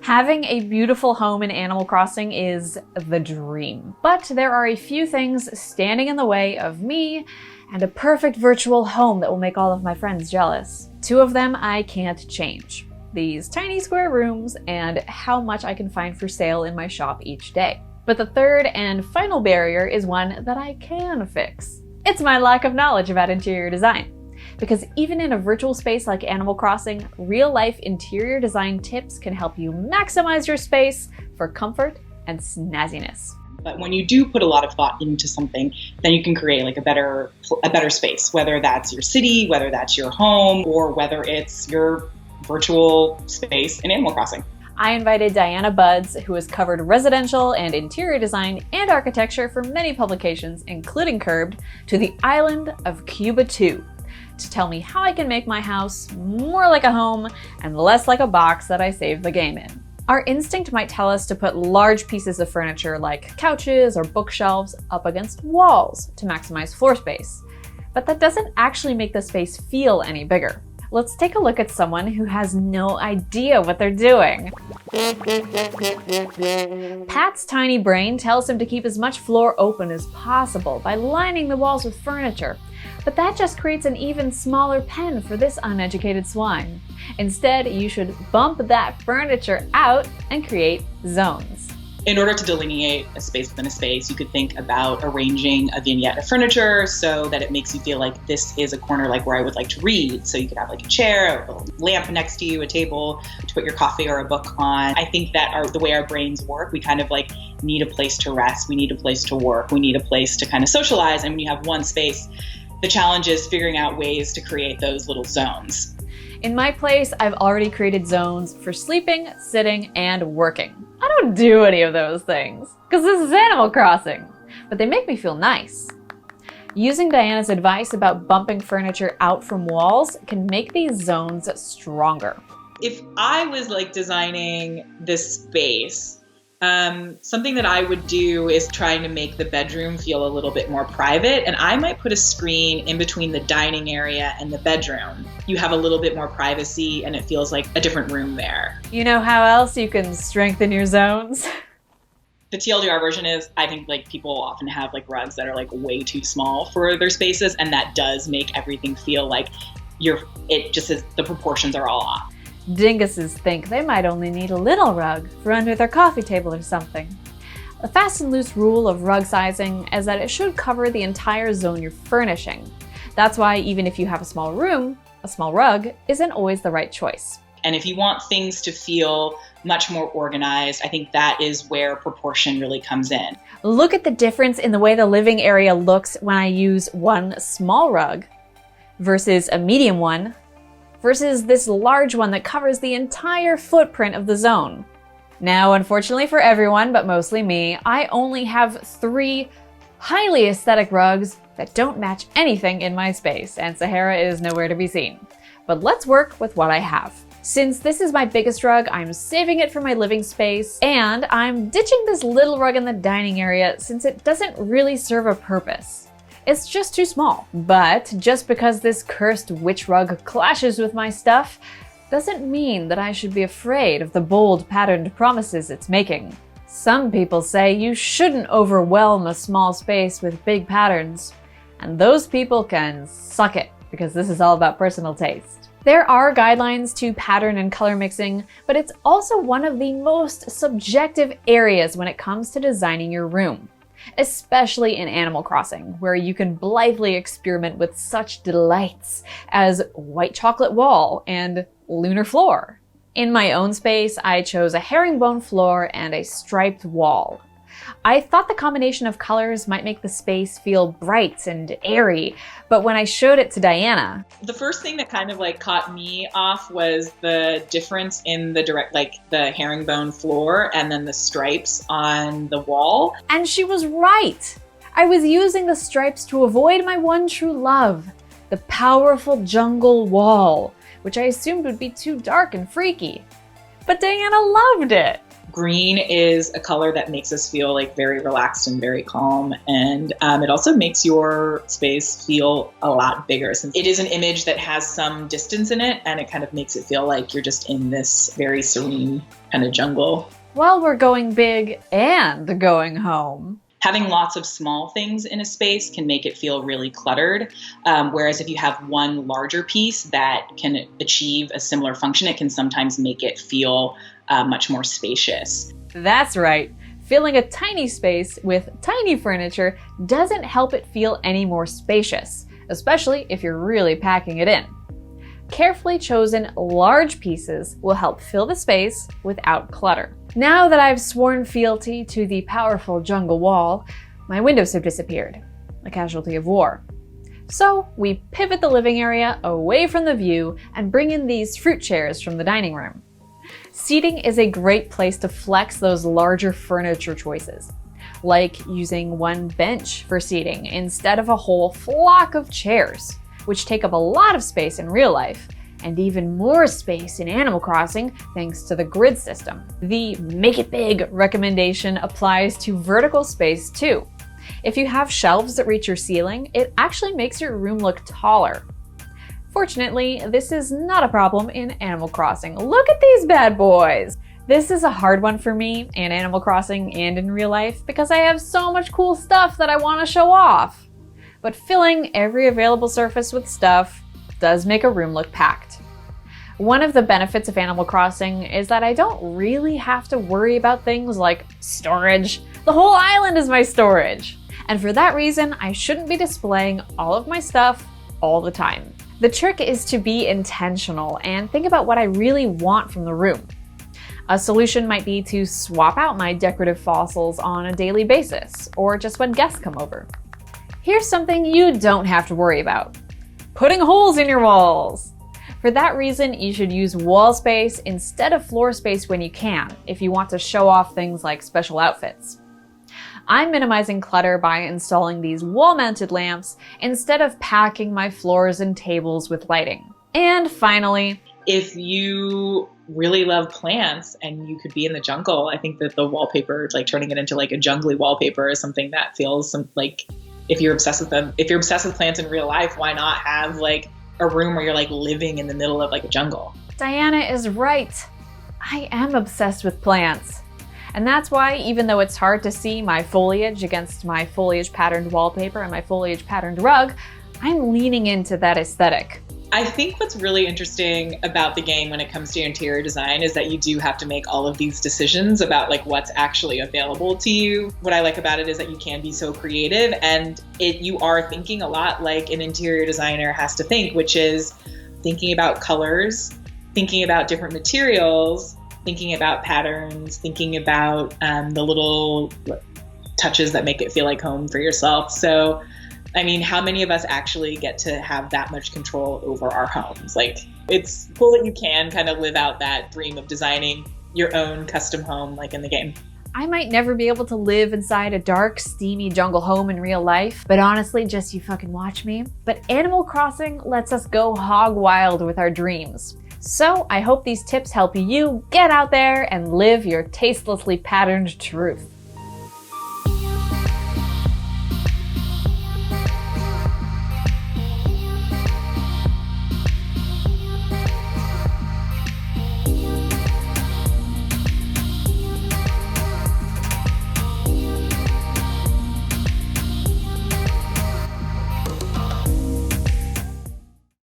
Having a beautiful home in Animal Crossing is the dream, but there are a few things standing in the way of me and a perfect virtual home that will make all of my friends jealous. Two of them I can't change: these tiny square rooms and how much I can find for sale in my shop each day. But the third and final barrier is one that I can fix. It's my lack of knowledge about interior design. Because even in a virtual space like Animal Crossing, real-life interior design tips can help you maximize your space for comfort and snazziness. But when you do put a lot of thought into something, then you can create like a better space, whether that's your city, whether that's your home, or whether it's your virtual space in Animal Crossing. I invited Diana Buds, who has covered residential and interior design and architecture for many publications, including Curbed, to the island of Cuba 2. To tell me how I can make my house more like a home and less like a box that I saved the game in. Our instinct might tell us to put large pieces of furniture like couches or bookshelves up against walls to maximize floor space, but that doesn't actually make the space feel any bigger. Let's take a look at someone who has no idea what they're doing. Pat's tiny brain tells him to keep as much floor open as possible by lining the walls with furniture. But that just creates an even smaller pen for this uneducated swine. Instead, you should bump that furniture out and create zones. In order to delineate a space within a space, you could think about arranging a vignette of furniture so that it makes you feel like this is a corner like where I would like to read. So you could have like a chair, a little lamp next to you, a table to put your coffee or a book on. I think that the way our brains work, we kind of like need a place to rest, we need a place to work, we need a place to kind of socialize. And when you have one space, the challenge is figuring out ways to create those little zones. In my place, I've already created zones for sleeping, sitting, and working. I don't do any of those things, because this is Animal Crossing, but they make me feel nice. Using Diana's advice about bumping furniture out from walls can make these zones stronger. If I was like designing this space, something that I would do is trying to make the bedroom feel a little bit more private, and I might put a screen in between the dining area and the bedroom. You have a little bit more privacy and it feels like a different room there. You know how else you can strengthen your zones? The TLDR version is, I think like people often have like rugs that are like way too small for their spaces, and that does make everything feel like it just is, the proportions are all off. Dinguses think they might only need a little rug for under their coffee table or something. The fast and loose rule of rug sizing is that it should cover the entire zone you're furnishing. That's why even if you have a small room, a small rug isn't always the right choice. And if you want things to feel much more organized, I think that is where proportion really comes in. Look at the difference in the way the living area looks when I use one small rug versus a medium one versus this large one that covers the entire footprint of the zone. Now, unfortunately for everyone, but mostly me, I only have 3 highly aesthetic rugs that don't match anything in my space, and Sahara is nowhere to be seen. But let's work with what I have. Since this is my biggest rug, I'm saving it for my living space, and I'm ditching this little rug in the dining area since it doesn't really serve a purpose. It's just too small. But just because this cursed witch rug clashes with my stuff doesn't mean that I should be afraid of the bold patterned promises it's making. Some people say you shouldn't overwhelm a small space with big patterns, and those people can suck it, because this is all about personal taste. There are guidelines to pattern and color mixing, but it's also one of the most subjective areas when it comes to designing your room. Especially in Animal Crossing, where you can blithely experiment with such delights as white chocolate wall and lunar floor. In my own space, I chose a herringbone floor and a striped wall. I thought the combination of colors might make the space feel bright and airy, but when I showed it to Diana, the first thing that kind of like caught me off was the difference in the herringbone floor and then the stripes on the wall. And she was right! I was using the stripes to avoid my one true love, the powerful jungle wall, which I assumed would be too dark and freaky. But Diana loved it! Green is a color that makes us feel like very relaxed and very calm. And it also makes your space feel a lot bigger, since it is an image that has some distance in it, and it kind of makes it feel like you're just in this very serene kind of jungle. Well, we're going big and going home. Having lots of small things in a space can make it feel really cluttered, whereas if you have one larger piece that can achieve a similar function, it can sometimes make it feel much more spacious. That's right. Filling a tiny space with tiny furniture doesn't help it feel any more spacious, especially if you're really packing it in. Carefully chosen large pieces will help fill the space without clutter. Now that I've sworn fealty to the powerful jungle wall, my windows have disappeared, a casualty of war. So we pivot the living area away from the view and bring in these fruit chairs from the dining room. Seating is a great place to flex those larger furniture choices, like using one bench for seating instead of a whole flock of chairs, which take up a lot of space in real life, and even more space in Animal Crossing thanks to the grid system. The make it big recommendation applies to vertical space too. If you have shelves that reach your ceiling, it actually makes your room look taller. Fortunately, this is not a problem in Animal Crossing. Look at these bad boys! This is a hard one for me in Animal Crossing and in real life because I have so much cool stuff that I want to show off. But filling every available surface with stuff does make a room look packed. One of the benefits of Animal Crossing is that I don't really have to worry about things like storage. The whole island is my storage. And for that reason, I shouldn't be displaying all of my stuff all the time. The trick is to be intentional and think about what I really want from the room. A solution might be to swap out my decorative fossils on a daily basis, or just when guests come over. Here's something you don't have to worry about: putting holes in your walls. For that reason, you should use wall space instead of floor space when you can, if you want to show off things like special outfits. I'm minimizing clutter by installing these wall-mounted lamps instead of packing my floors and tables with lighting. And finally, if you really love plants and you could be in the jungle, I think that the wallpaper, like turning it into like a jungly wallpaper, is something that feels like, if you're obsessed with them, if you're obsessed with plants in real life, why not have like a room where you're like living in the middle of like a jungle? Diana is right. I am obsessed with plants. And that's why, even though it's hard to see my foliage against my foliage patterned wallpaper and my foliage patterned rug, I'm leaning into that aesthetic. I think what's really interesting about the game when it comes to interior design is that you do have to make all of these decisions about like what's actually available to you. What I like about it is that you can be so creative, and you are thinking a lot like an interior designer has to think, which is thinking about colors, thinking about different materials, thinking about patterns, thinking about the little touches that make it feel like home for yourself. So, I mean, how many of us actually get to have that much control over our homes? Like, it's cool that you can kind of live out that dream of designing your own custom home, like in the game. I might never be able to live inside a dark, steamy jungle home in real life, but honestly, just you fucking watch me. But Animal Crossing lets us go hog wild with our dreams. So I hope these tips help you get out there and live your tastelessly patterned truth.